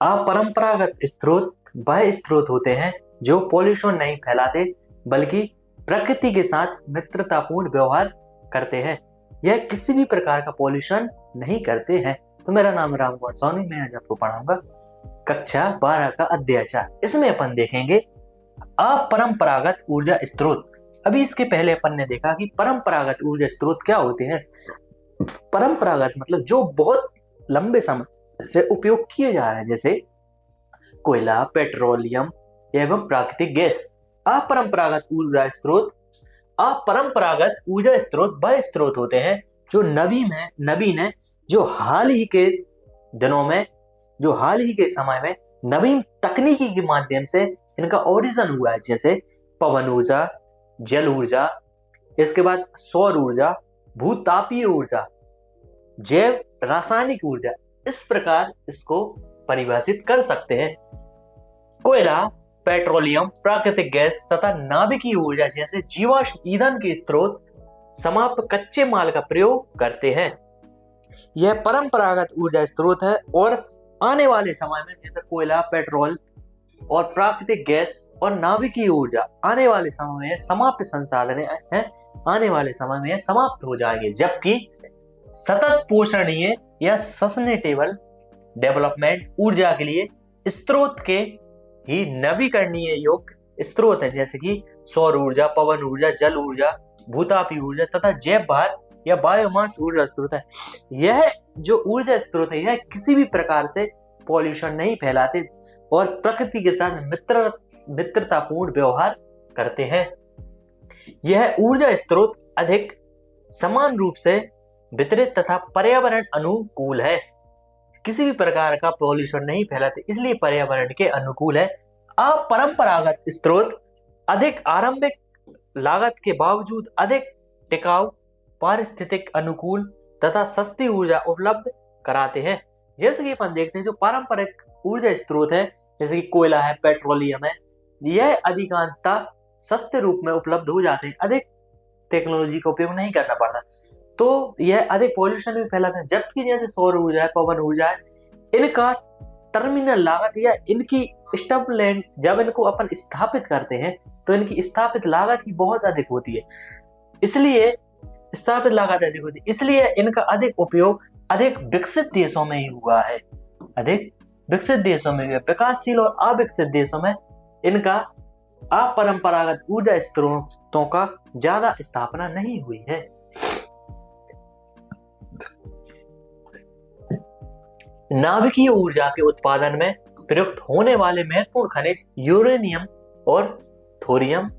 अपरंपरागत स्रोत वह स्रोत होते हैं जो पॉल्यूशन नहीं फैलाते बल्कि प्रकृति के साथ मित्रतापूर्ण व्यवहार करते हैं। यह किसी भी प्रकार का पॉल्यूशन नहीं करते हैं। तो मेरा नाम राम कुमार सोनी, मैं आज आपको पढ़ाऊंगा कक्षा 12 का अध्याय 4। इसमें अपन देखेंगे अपरंपरागत ऊर्जा स्रोत। अभी इसके पहले अपन ने देखा कि परंपरागत ऊर्जा स्रोत क्या होते हैं। परंपरागत मतलब जो बहुत लंबे समय से उपयोग किए जा रहे हैं, जैसे कोयला, पेट्रोलियम एवं प्राकृतिक गैस। अपरंपरागत ऊर्जा स्रोत वह स्रोत होते हैं जो नवीन है, जो हाल ही के समय में नवीन तकनीकी के माध्यम से इनका ओरिजिन हुआ है, जैसे पवन ऊर्जा, जल ऊर्जा, इसके बाद सौर ऊर्जा, भूतापीय ऊर्जा, जैव रासायनिक ऊर्जा। इस प्रकार इसको परिभाषित कर सकते हैं। कोयला, पेट्रोलियम, प्राकृतिक गैस तथा नाभिकीय ऊर्जा जैसे जीवाश्म ईंधन के स्रोत समाप्त कच्चे माल का प्रयोग करते हैं। यह परंपरागत ऊर्जा स्रोत है और आने वाले समय में जैसे कोयला, पेट्रोल और प्राकृतिक गैस और नाभिकीय ऊर्जा आने वाले समय में समाप्त संसाधन हैं, आने वाले समय में समाप्त हो जाएंगे, जबकि सतत पोषणीय या सस्टेनेबल डेवलपमेंट ऊर्जा के लिए स्रोत के ही नवीकरणीय योग्य स्रोत है, जैसे कि सौर ऊर्जा, पवन ऊर्जा, जल ऊर्जा, भूतापीय ऊर्जा तथा जैव भार या बायोमास ऊर्जा स्रोत है। यह जो ऊर्जा स्रोत है यह किसी भी प्रकार से पॉल्यूशन नहीं फैलाते और प्रकृति के साथ मित्रतापूर्ण व्यवहार करते हैं। यह ऊर्जा स्रोत अधिक समान रूप से वितरित तथा पर्यावरण अनुकूल है। किसी भी प्रकार का पॉल्यूशन नहीं फैलाते, इसलिए पर्यावरण के अनुकूल है। अपरंपरागत स्रोत अधिक आरंभिक लागत के बावजूद अधिक टिकाऊ, पारिस्थितिक अनुकूल तथा सस्ती ऊर्जा उपलब्ध कराते हैं। जैसे कि अपन देखते हैं जो पारंपरिक ऊर्जा स्रोत है, जैसे कि कोयला है, पेट्रोलियम है, यह अधिकांशतः सस्ते रूप में उपलब्ध हो जाते हैं, अधिक टेक्नोलॉजी का उपयोग नहीं करना पड़ता, तो यह अधिक पॉल्यूशन भी फैलाते हैं। जबकि जैसे सौर ऊर्जा है, पवन ऊर्जा है, इनका टर्मिनल लागत या इनकी स्टैंड जब इनको अपन स्थापित करते हैं तो इनकी स्थापित लागत ही बहुत अधिक होती है, इसलिए इनका अधिक उपयोग अधिक विकसित देशों में ही हुआ है। विकासशील और अविकसित देशों में इनका अपरंपरागत ऊर्जा स्रोतों का ज्यादा स्थापना नहीं हुई है। नाभिकीय ऊर्जा के उत्पादन में प्रयुक्त होने वाले महत्वपूर्ण खनिज यूरेनियम और थोरियम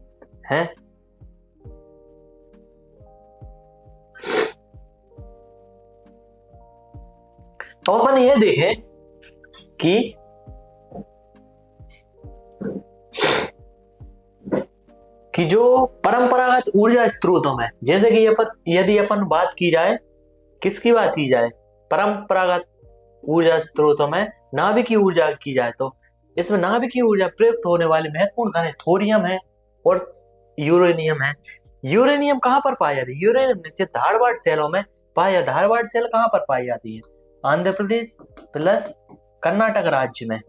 हैं। तो अपन ये देखें कि जो परंपरागत ऊर्जा स्रोतों में, जैसे कि यदि अपन बात की जाए, किसकी बात की जाए, परंपरागत ऊर्जा स्रोतों में नाभिकीय ऊर्जा की जाए, तो इसमें नाभिकीय ऊर्जा प्रयुक्त होने वाले महत्वपूर्ण खनिज थोरियम है और यूरेनियम है। यूरेनियम कहाँ पर पाया जाता है? यूरेनियम नीचे धारवाड़ सेलों में पाया। धारवाड़ सेल कहाँ पर पाई जाती है? आंध्र प्रदेश प्लस कर्नाटक राज्य में।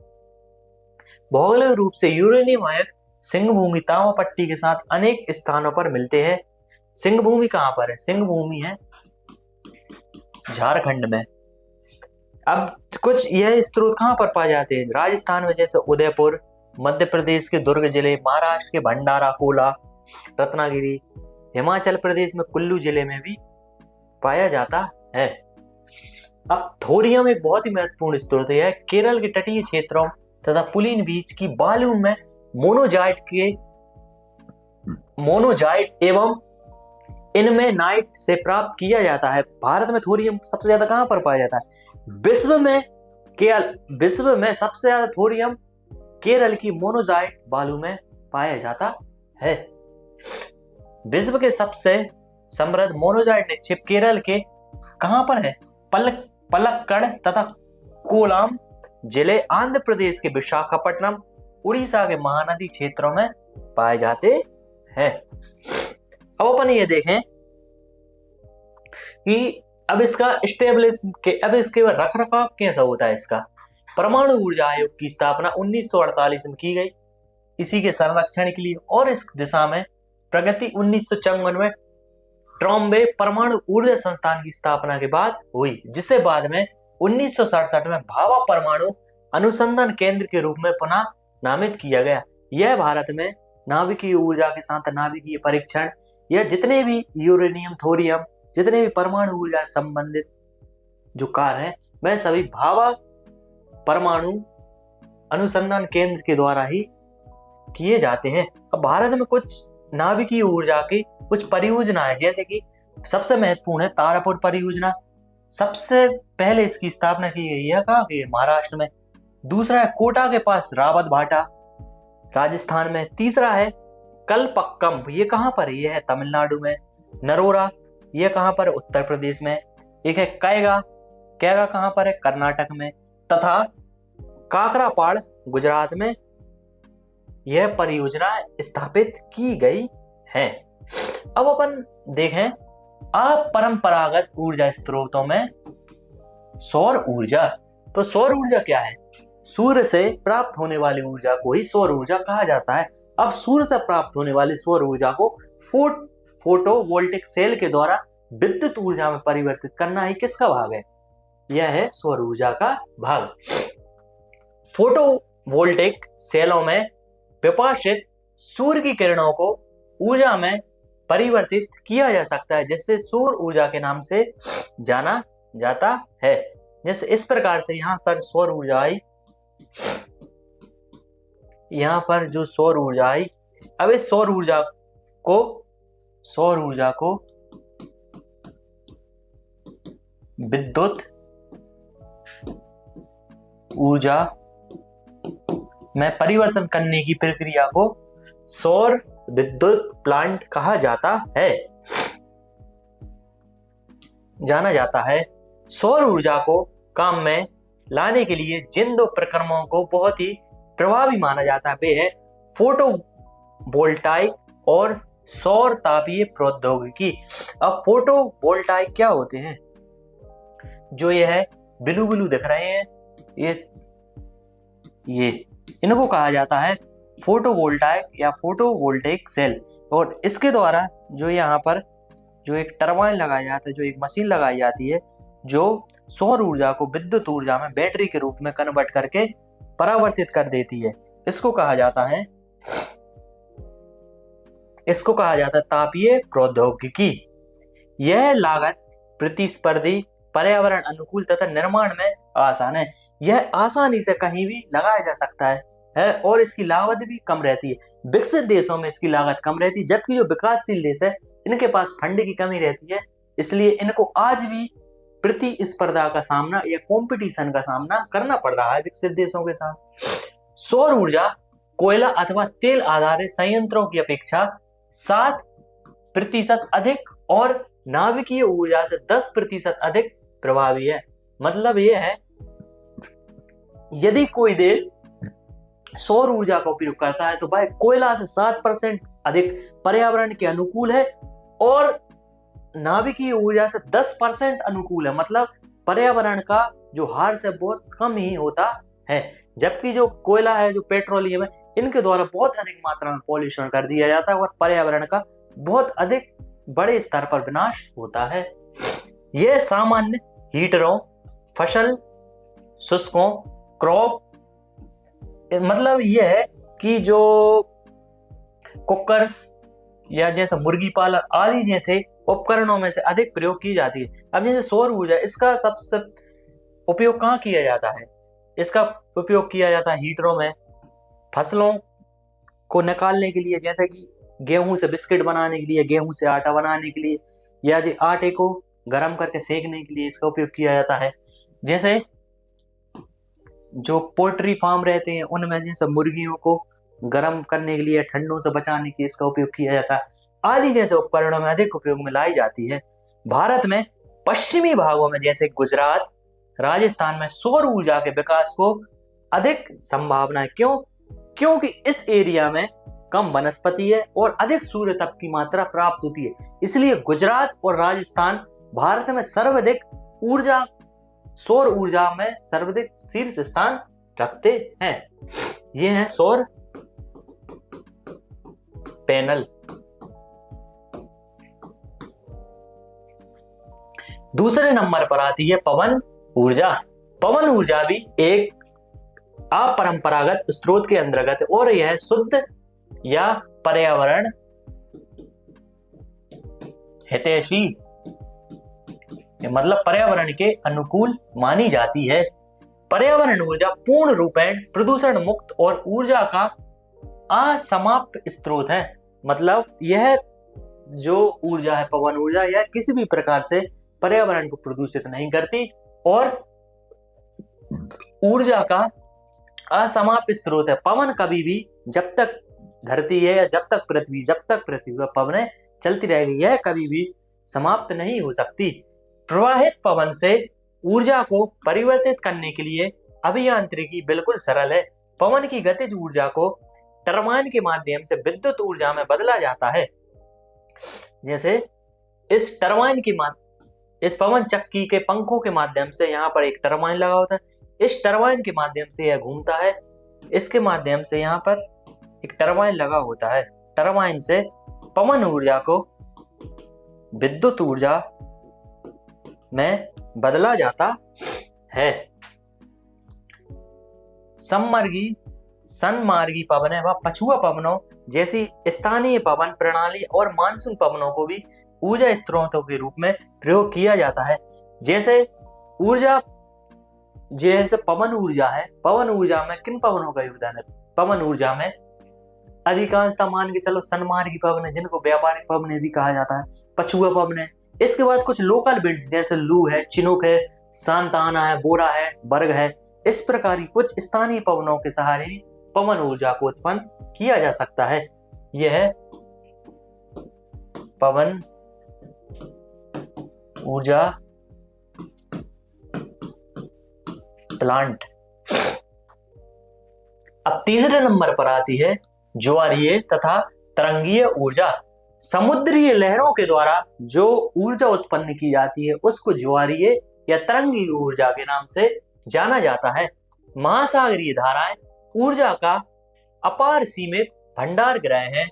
भौगोलिक रूप से यूरेनियम आयक सिंहभूमि तांबा पट्टी के साथ अनेक स्थानों पर मिलते हैं। सिंहभूमि कहाँ पर है? सिंहभूमि है झारखंड में। अब कुछ यह स्रोत कहाँ पर पाए जाते हैं? राजस्थान में जैसे उदयपुर, मध्य प्रदेश के दुर्ग जिले, महाराष्ट्र के भंडारा, कोला, रत्नागिरी, हिमाचल प्रदेश में कुल्लू जिले में भी पाया जाता है। अब थोरियम एक बहुत ही महत्वपूर्ण स्रोत है। केरल के तटीय क्षेत्रों तथा पुलिन बीच की बालू में मोनोजाइट एवं इनमें नाइट से प्राप्त किया जाता है। भारत में थोरियम सबसे ज्यादा कहां पर पाया जाता है? विश्व में सबसे ज्यादा थोरियम केरल की मोनोजाइट बालू में पाया जाता है। विश्व के सबसे समृद्ध मोनोजाइट निक्षेप केरल के कहां पर है? पलक्कड़ तथा कोलाम जिले, आंध्र प्रदेश के विशाखापट्टनम, उड़ीसा के महानदी क्षेत्रों में पाए जाते हैं। अब अपन ये देखें कि अब इसके रख रखाव कैसा होता है इसका। परमाणु ऊर्जा आयोग की स्थापना 1948 में की गई इसी के संरक्षण के लिए, और इस दिशा में प्रगति 1954 में ट्रॉम्बे परमाणु ऊर्जा संस्थान की स्थापना के बाद हुई, जिसे बाद में 1967 में भाभा परमाणु अनुसंधान केंद्र के रूप में पुनः नामित किया गया। यह भारत में नाभिकीय ऊर्जा के साथ नाभिकीय परीक्षण या जितने भी यूरेनियम, थोरियम, जितने भी परमाणु ऊर्जा से संबंधित जो कार्य हैं वह सभी भाभा परमाणु अनुसंधान केंद्र के द्वारा ही किए जाते हैं। अब भारत में कुछ नाभिकीय ऊर्जा की कुछ परियोजनाएं, जैसे कि सबसे महत्वपूर्ण है तारापुर परियोजना। सबसे पहले इसकी स्थापना की गई है कहाँ की? महाराष्ट्र में। दूसरा है कोटा के पास रावत भाटा, राजस्थान में। तीसरा है कलपक्कम, ये कहाँ पर है? ये है तमिलनाडु में। नरोरा, ये कहाँ पर? उत्तर प्रदेश में। एक है कैगा, कैगा कहाँ पर है? कर्नाटक में। तथा काकरापाड़, गुजरात में यह परियोजना स्थापित की गई है। अब अपन देखें अपरंपरागत ऊर्जा स्रोतों में सौर ऊर्जा। तो सौर ऊर्जा क्या है? सूर्य से प्राप्त होने वाली ऊर्जा को ही सौर ऊर्जा कहा जाता है। अब सूर्य से प्राप्त होने वाली सौर ऊर्जा को फोटोवोल्टिक सेल के द्वारा विद्युत ऊर्जा में परिवर्तित करना ही किसका भाग है? यह है सौर ऊर्जा का भाग। फोटोवोल्टिक सेलों में विपाशित सूर्य की किरणों को ऊर्जा में परिवर्तित किया जा सकता है, जिससे सौर ऊर्जा के नाम से जाना जाता है। जैसे इस प्रकार से यहाँ पर सौर ऊर्जा आई, यहाँ पर जो सौर ऊर्जा आई, अब इस सौर ऊर्जा को विद्युत ऊर्जा में परिवर्तन करने की प्रक्रिया को सौर विद्युत प्लांट कहा जाता है, जाना जाता है। सौर ऊर्जा को काम में लाने के लिए जिन दो प्रक्रमों को बहुत ही प्रभावी माना जाता है वे है फोटोवोल्टाइक और सौर तापीय प्रौद्योगिकी। अब फोटोवोल्टाइक क्या होते हैं? जो ये है ब्लू ब्लू दिख रहे हैं, ये इनको कहा जाता है फोटोवोल्टाइक या फोटोवोल्टेइक सेल। और इसके द्वारा जो यहाँ पर जो एक टरबाइन लगाया जाता है, जो एक मशीन लगाई जाती है, जो सौर ऊर्जा को विद्युत ऊर्जा में बैटरी के रूप में कन्वर्ट करके परावर्तित कर देती है, इसको कहा जाता है तापीय प्रौद्योगिकी। यह लागत प्रतिस्पर्धी, पर्यावरण अनुकूल तथा निर्माण में आसान है। यह आसानी से कहीं भी लगाया जा सकता है और इसकी लागत भी कम रहती है। विकसित देशों में इसकी लागत कम रहती है, जबकि जो विकासशील देश है इनके पास फंड की कमी रहती है, इसलिए इनको आज भी प्रतिस्पर्धा का सामना या कंपटीशन का सामना करना पड़ रहा है विकसित देशों के साथ। सौर ऊर्जा कोयला अथवा तेल आधारित संयंत्रों की अपेक्षा 7% अधिक और नाभिकीय ऊर्जा से 10% अधिक प्रभावी है। मतलब यह है, यदि कोई देश सौर ऊर्जा का उपयोग करता है तो वह कोयला से 7% अधिक पर्यावरण के अनुकूल है और नाभिकीय ऊर्जा से 10% अनुकूल है। मतलब पर्यावरण का जो हार से बहुत कम ही होता है, जबकि जो कोयला है, जो पेट्रोलियम है, इनके द्वारा बहुत अधिक मात्रा में पॉल्यूशन कर दिया जाता है और पर्यावरण का बहुत अधिक बड़े स्तर पर विनाश होता है। यह सामान्य हीटरों, फसल शुष्कों, क्रॉप, मतलब यह है कि जो कुकर्स या जैसे मुर्गी पालन आदि जैसे उपकरणों में से अधिक प्रयोग की जाती है। अब जैसे सौर ऊर्जा, इसका सबसे उपयोग कहाँ किया जाता है? इसका उपयोग किया जाता है हीटरों में, फसलों को निकालने के लिए, जैसे कि गेहूं से बिस्किट बनाने के लिए, गेहूं से आटा बनाने के लिए, या जो आटे को गर्म करके सेकने के लिए इसका उपयोग किया जाता है। जैसे जो पोल्ट्री फार्म रहते हैं उनमें जैसे मुर्गियों को गर्म करने के लिए, ठंडों से बचाने के लिए इसका उपयोग किया जाता है, आदि जैसे उपकरणों में अधिक उपयोग में लाई जाती है। भारत में पश्चिमी भागों में जैसे गुजरात, राजस्थान में सौर ऊर्जा के विकास को अधिक संभावना है। क्यों? क्योंकि इस एरिया में कम वनस्पति है और अधिक सूर्य ताप की मात्रा प्राप्त होती है, इसलिए गुजरात और राजस्थान भारत में सर्वाधिक ऊर्जा सौर ऊर्जा में सर्वाधिक शीर्ष स्थान रखते हैं। ये हैं सौर पैनल। दूसरे नंबर पर आती है पवन ऊर्जा। पवन ऊर्जा भी एक अपरंपरागत स्रोत के अंतर्गत है और यह शुद्ध या पर्यावरण हितैषी मतलब पर्यावरण के अनुकूल मानी जाती है। पर्यावरण ऊर्जा पूर्ण रूपेण प्रदूषण मुक्त और ऊर्जा का असमाप्त स्रोत है। मतलब यह जो ऊर्जा है पवन ऊर्जा, यह किसी भी प्रकार से पर्यावरण को प्रदूषित नहीं करती और ऊर्जा का असमाप्त स्रोत है। पवन कभी भी जब तक धरती है या जब तक पृथ्वी पर पवनें चलती रहेगी, यह कभी भी समाप्त नहीं हो सकती। प्रवाहित पवन से ऊर्जा को परिवर्तित करने के लिए अभियांत्रिकी बिल्कुल सरल है। पवन की गतिज ऊर्जा को टरबाइन के माध्यम से विद्युत ऊर्जा में बदला जाता है। जैसे इस टरबाइन की इस पवन चक्की के पंखों के माध्यम से यहाँ पर एक टरबाइन लगा होता है। इस टरबाइन के माध्यम से यह घूमता है। इसके माध्यम से यहाँ पर एक टरबाइन लगा होता है। टरबाइन से पवन ऊर्जा को विद्युत ऊर्जा में बदला जाता है। सनमार्गी पवनें व पछुआ पवनों जैसी स्थानीय पवन प्रणाली और मानसून पवनों को भी ऊर्जा स्रोतों के रूप में प्रयोग किया जाता है। जैसे पवन ऊर्जा है, पवन ऊर्जा में किन पवनों का योगदान है? पवन ऊर्जा में अधिकांशतः मान के चलो सनमार्गी पवन है, जिनको व्यापारिक पवनें भी कहा जाता है, पछुआ पवन है। इसके बाद कुछ लोकल विंड्स जैसे लू है, चिनूक है, सांताना है, बोरा है, बर्ग है। इस प्रकार की कुछ स्थानीय पवनों के सहारे ही पवन ऊर्जा को उत्पन्न किया जा सकता है। यह है पवन ऊर्जा प्लांट। अब तीसरे नंबर पर आती है ज्वारीय तथा तरंगीय ऊर्जा। समुद्री लहरों के द्वारा जो ऊर्जा उत्पन्न की जाती है उसको ज्वारीय या तरंगीय ऊर्जा के नाम से जाना जाता है। महासागरीय धाराएं ऊर्जा का अपार सीमित भंडार गृह हैं।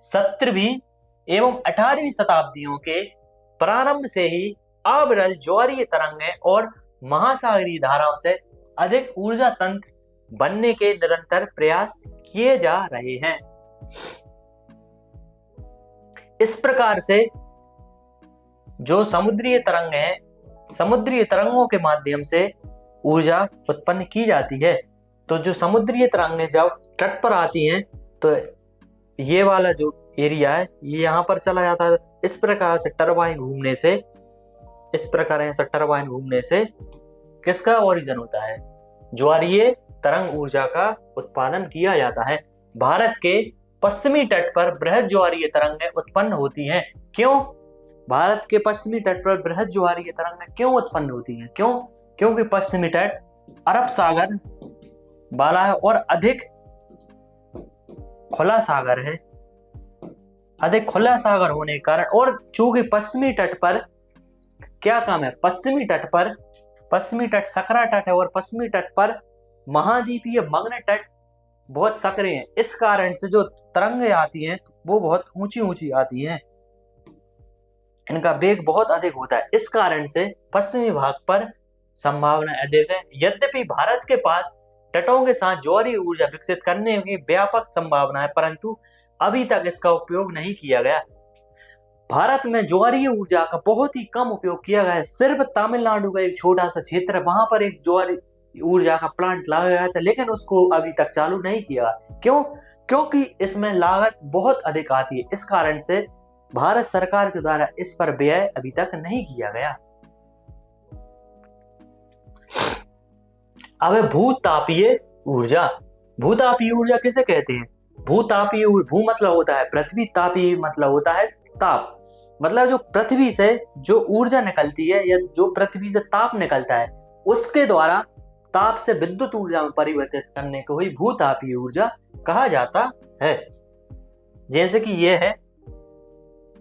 17वीं एवं 18वीं शताब्दियों के प्रारंभ से ही अविरल ज्वारीय तरंगें और महासागरीय धाराओं से अधिक ऊर्जा तंत्र बनने के निरंतर प्रयास किए जा रहे हैं। इस प्रकार से जो समुद्रीय तरंग हैं, समुद्रीय तरंगों के माध्यम से ऊर्जा उत्पन्न की जाती है। तो जो समुद्रीय तरंगें जब तट पर आती हैं तो ये वाला जो एरिया है ये यहाँ पर चला जाता है। इस प्रकार से टरबाइन घूमने से किसका ओरिजिन होता है? ज्वारीय तरंग ऊर्जा का उत्पादन किया जाता है। भारत के पश्चिमी तट पर बृहद ज्वारीय तरंगें उत्पन्न होती हैं। क्यों? भारत के पश्चिमी तट पर बृहद ज्वारीय तरंगें क्यों उत्पन्न होती हैं? क्योंकि पश्चिमी तट अरब सागर वाला है और अधिक खुला सागर है। अधिक खुला सागर होने के कारण और चूंकि पश्चिमी तट पर क्या काम है? पश्चिमी तट सकरा तट है और पश्चिमी तट पर महाद्वीपीय मग्न तट बहुत सक्रिय हैं। इस कारण से जो तरंगें आती हैं वो बहुत ऊंची ऊंची आती हैं, इनका वेग बहुत अधिक होता है। इस कारण से पश्चिमी भाग पर संभावना अधिक है। यद्यपि भारत के पास तटों के साथ ज्वारीय ऊर्जा विकसित करने की व्यापक संभावना है, परंतु अभी तक इसका उपयोग नहीं किया गया। भारत में ज्वारीय ऊर्जा का बहुत ही कम उपयोग किया गया है। सिर्फ तमिलनाडु का एक छोटा सा क्षेत्र है, वहां पर एक ज्वारीय ऊर्जा का प्लांट लगाया गया था, लेकिन उसको अभी तक चालू नहीं किया। क्यों? क्योंकि इसमें लागत बहुत अधिक आती है। इस कारण से भारत सरकार के द्वारा इस पर व्यय अभी तक नहीं किया गया। अब भूतापीय ऊर्जा। भूतापीय ऊर्जा किसे कहते हैं? भू मतलब होता है पृथ्वी, तापीय मतलब होता है ताप। मतलब जो पृथ्वी से जो ऊर्जा निकलती है या जो पृथ्वी से ताप निकलता है उसके द्वारा ताप से विद्युत ऊर्जा में परिवर्तित करने को ही भूतापीय ऊर्जा कहा जाता है। जैसे कि ये है,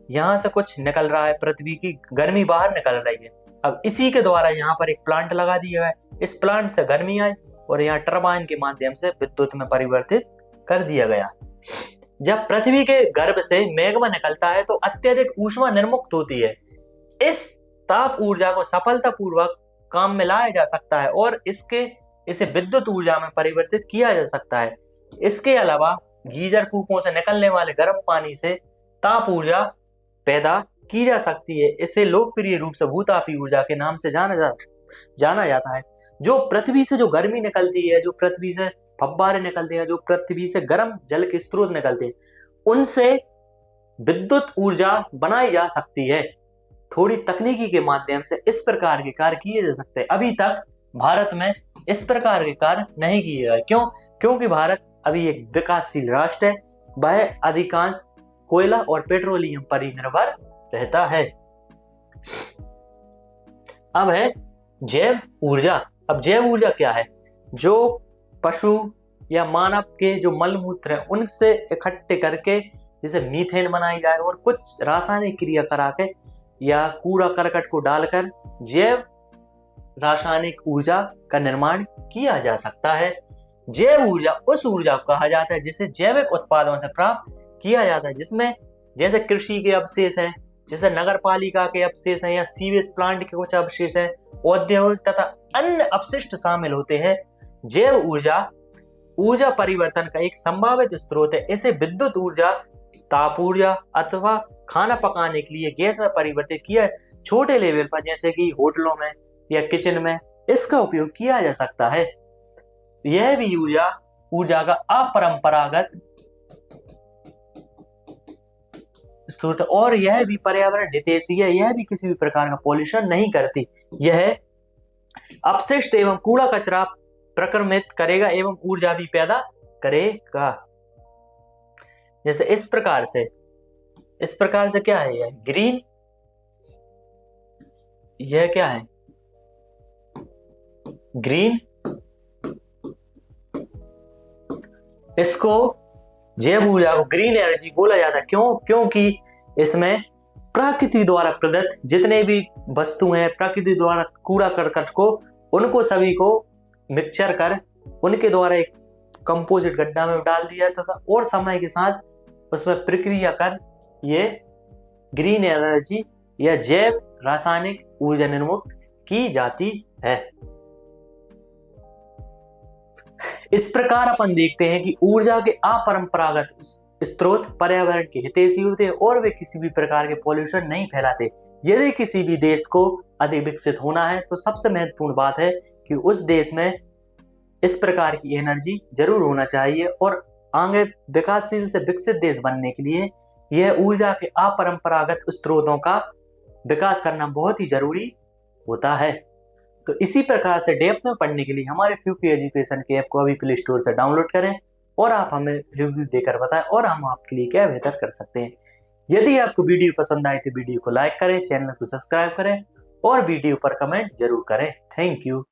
यहां से कुछ निकल रहा है, पृथ्वी की गर्मी बाहर निकल रही है। अब इसी के द्वारा यहाँ पर एक प्लांट लगा दिया है, इस प्लांट से गर्मी आई और यहाँ टरबाइन के माध्यम से विद्युत में परिवर्तित कर दिया गया। जब पृथ्वी के गर्भ से मैग्मा निकलता है तो अत्यधिक ऊष्मा निर्मुक्त होती है। इस ताप ऊर्जा को सफलतापूर्वक काम में लाया जा सकता है और इसे विद्युत ऊर्जा में परिवर्तित किया जा सकता है। इसके अलावा गीजर कूपों से निकलने वाले गर्म पानी से ताप ऊर्जा पैदा की जा सकती है। इसे लोकप्रिय रूप से भूतापी ऊर्जा के नाम से जाना जाता है। जो पृथ्वी से जो गर्मी निकलती है, जो पृथ्वी से फव्वारे निकलते हैं, जो पृथ्वी से गर्म जल के स्रोत निकलते हैं, उनसे विद्युत ऊर्जा बनाई जा सकती है। थोड़ी तकनीकी के माध्यम से इस प्रकार के कार्य किए जा सकते हैं। अभी तक भारत में इस प्रकार के कार्य नहीं किए गए। क्यों? क्योंकि भारत अभी एक विकासशील राष्ट्र है, वह अधिकांश कोयला और पेट्रोलियम पर ही निर्भर रहता है। अब है जैव ऊर्जा। अब जैव ऊर्जा क्या है? जो पशु या मानव के जो मलमूत्र है उनसे इकट्ठे करके जिसे मीथेन बनाई जाए और कुछ रासायनिक क्रिया करा के या कूड़ा करकट को डालकर जैव रासायनिक ऊर्जा का निर्माण किया जा सकता है। जैव ऊर्जा उस ऊर्जा को कहा जाता है जिसे जैविक उत्पादों से प्राप्त किया जाता है, जिसमें जैसे कृषि के अवशेष हैं, जैसे नगर पालिका के अवशेष हैं या सीवेज प्लांट के कुछ अवशेष हैं, औद्योगिक तथा अन्य अपशिष्ट शामिल होते हैं। जैव ऊर्जा परिवर्तन का एक संभावित स्रोत है। इसे विद्युत ऊर्जा, ताप ऊर्जा अथवा खाना पकाने के लिए गैस में परिवर्तित किया छोटे लेवल पर जैसे कि होटलों में या किचन में इसका उपयोग किया जा सकता है। यह भी ऊर्जा का अपरंपरागत स्रोत और यह भी पर्यावरण हितैषी है। यह भी किसी भी प्रकार का पॉल्यूशन नहीं करती। यह अपशिष्ट एवं कूड़ा कचरा प्रक्रमित करेगा एवं ऊर्जा भी पैदा करेगा। जैसे इस प्रकार से क्या है? यह ग्रीन, यह क्या है? ग्रीन। इसको जैव ऊर्जा को ग्रीन एनर्जी बोला जाता है। क्यों? क्योंकि इसमें प्रकृति द्वारा प्रदत्त जितने भी वस्तु हैं, प्रकृति द्वारा कूड़ा करकट को उनको सभी को मिक्सचर कर उनके द्वारा एक कंपोजिट गड्ढा में डाल दिया था और समय के साथ उसमें प्रक्रिया कर ये ग्रीन एनर्जी या जैव रासायनिक ऊर्जा निर्मुक्त की जाती है। इस प्रकार अपन देखते हैं कि ऊर्जा के अपरंपरागत स्रोत पर्यावरण के हितैषी होते हैं और वे किसी भी प्रकार के पॉल्यूशन नहीं फैलाते। यदि किसी भी देश को अधिक विकसित होना है तो सबसे महत्वपूर्ण बात है कि उस देश में इस प्रकार की एनर्जी जरूर होना चाहिए और आगे विकासशील से विकसित देश बनने के लिए यह ऊर्जा के अपरंपरागत स्रोतों का विकास करना बहुत ही जरूरी होता है। तो इसी प्रकार से डेप्थ में पढ़ने के लिए हमारे फ्यूपी एजुकेशन के ऐप को अभी प्ले स्टोर से डाउनलोड करें और आप हमें रिव्यू देकर बताएं और हम आपके लिए क्या बेहतर कर सकते हैं। यदि आपको वीडियो पसंद आए तो वीडियो को लाइक करें, चैनल को सब्सक्राइब करें और वीडियो पर कमेंट जरूर करें। Thank you.